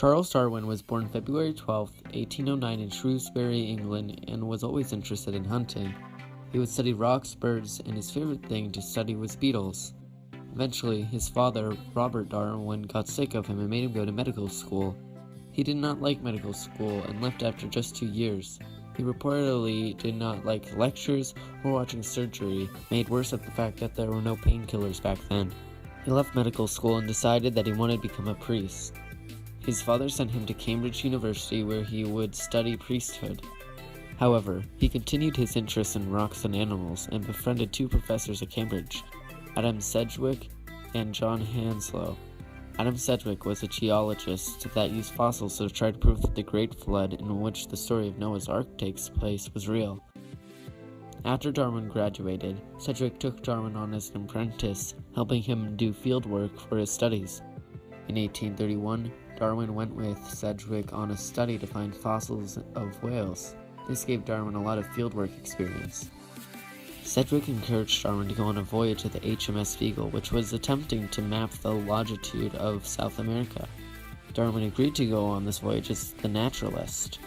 Charles Darwin was born February 12, 1809 in Shrewsbury, England, and was always interested in hunting. He would study rocks, birds, and his favorite thing to study was beetles. Eventually, his father, Robert Darwin, got sick of him and made him go to medical school. He did not like medical school and left after just 2 years. He reportedly did not like lectures or watching surgery, made worse at the fact that there were no painkillers back then. He left medical school and decided that he wanted to become a priest. His father sent him to Cambridge University where he would study priesthood. However, he continued his interest in rocks and animals and befriended 2 professors at Cambridge, Adam Sedgwick and John Henslow. Adam Sedgwick was a geologist that used fossils to try to prove that the Great Flood, in which the story of Noah's Ark takes place, was real. After Darwin graduated, Sedgwick took Darwin on as an apprentice, helping him do field work for his studies. In 1831, Darwin went with Sedgwick on a study to find fossils of whales. This gave Darwin a lot of fieldwork experience. Sedgwick encouraged Darwin to go on a voyage of the HMS Beagle, which was attempting to map the longitude of South America. Darwin agreed to go on this voyage as the naturalist.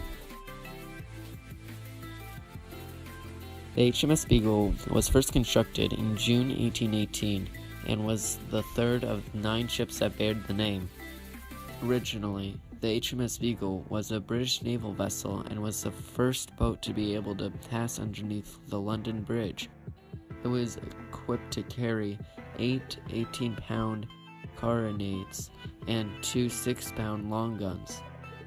The HMS Beagle was first constructed in June 1818 and was the third of 9 ships that bared the name. Originally, the HMS Beagle was a British naval vessel and was the first boat to be able to pass underneath the London Bridge. It was equipped to carry 8 18-pound carronades and 2 6-pound long guns.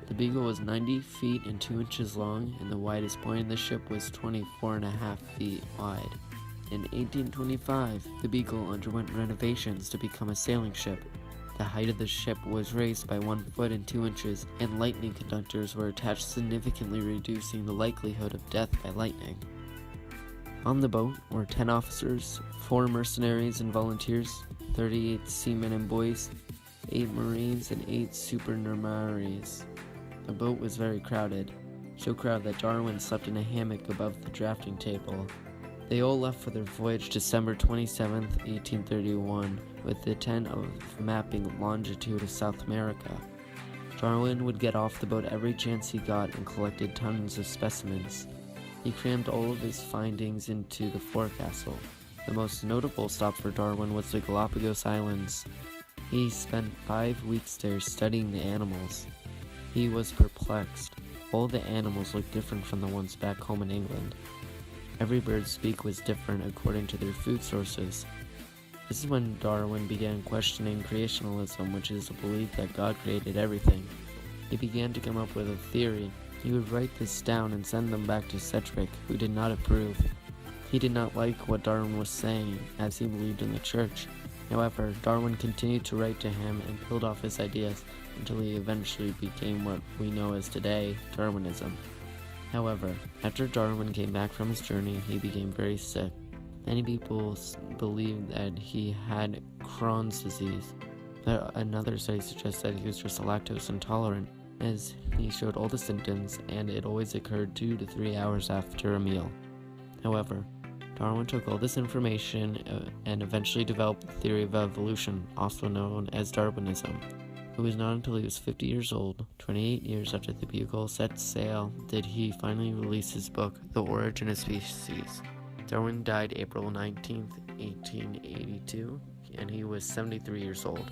The Beagle was 90 feet and 2 inches long, and the widest point in the ship was 24.5 feet wide. In 1825, the Beagle underwent renovations to become a sailing ship. The height of the ship was raised by 1 foot and 2 inches, and lightning conductors were attached, significantly reducing the likelihood of death by lightning. On the boat were 10 officers, 4 mercenaries and volunteers, 38 seamen and boys, 8 marines, and 8 supernumeraries. The boat was very crowded, so crowded that Darwin slept in a hammock above the drafting table. They all left for their voyage December 27, 1831, with the intent of mapping the longitude of South America. Darwin would get off the boat every chance he got and collected tons of specimens. He crammed all of his findings into the forecastle. The most notable stop for Darwin was the Galapagos Islands. He spent 5 weeks there studying the animals. He was perplexed. All the animals looked different from the ones back home in England. Every bird's beak was different according to their food sources. This is when Darwin began questioning creationism, which is the belief that God created everything. He began to come up with a theory. He would write this down and send them back to Sedgwick, who did not approve. He did not like what Darwin was saying, as he believed in the church. However, Darwin continued to write to him and build off his ideas until he eventually became what we know as today, Darwinism. However, after Darwin came back from his journey, he became very sick. Many people believed that he had Crohn's disease. Another study suggests that he was just lactose intolerant, as he showed all the symptoms, and it always occurred 2 to 3 hours after a meal. However, Darwin took all this information and eventually developed the theory of evolution, also known as Darwinism. It was not until he was 50 years old, 28 years after the Beagle set sail, did he finally release his book, The Origin of Species. Darwin died April 19, 1882, and he was 73 years old.